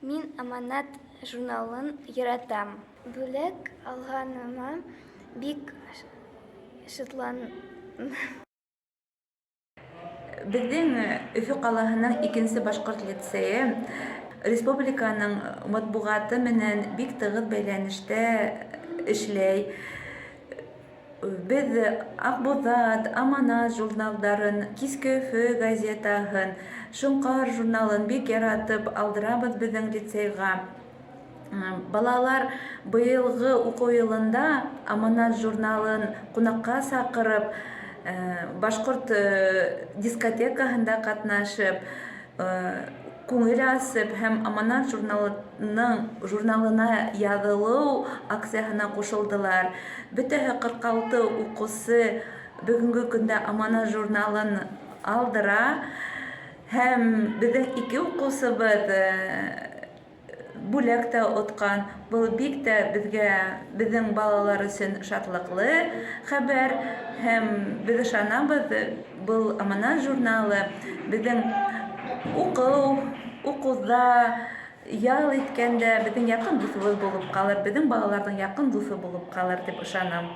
Мин Аманат журналын яратам. Бүләк алганыма бик шатландым. Безнең Өфө калаһының икенче башкорт лицее республиканың матбугаты менән бик тыгыз бәйләнештә эшләй. Без Акбузат, Аманат журналдарын, Киске Өфө газетаһын, Шуңкар журналын бик яратып алдырабыз безнең лицейга. Балалар быелгы уку елында Аманат журналын кунакка сакырып, башкорт дискотекаһында катнашып, күңел асып һәм Аманат журналына яҙылыу акцияһына кушылдылар. Бөтәһе 46 укусы бүгенге көндә Аманат журналын алдыра һәм безнең 2 укусыбыҙ бүләк тә откан. Был бик тә безнең балалар өсөн шатлыклы хәбәр һәм без ышанабыҙ, был Аманат журналы безнең укыуҙа, ял иткәндә безнең яҡын дуҫыбыҙ булып ҡалыр, безнең балаларҙың яҡын дуҫы булып ҡалыр дип ышанам.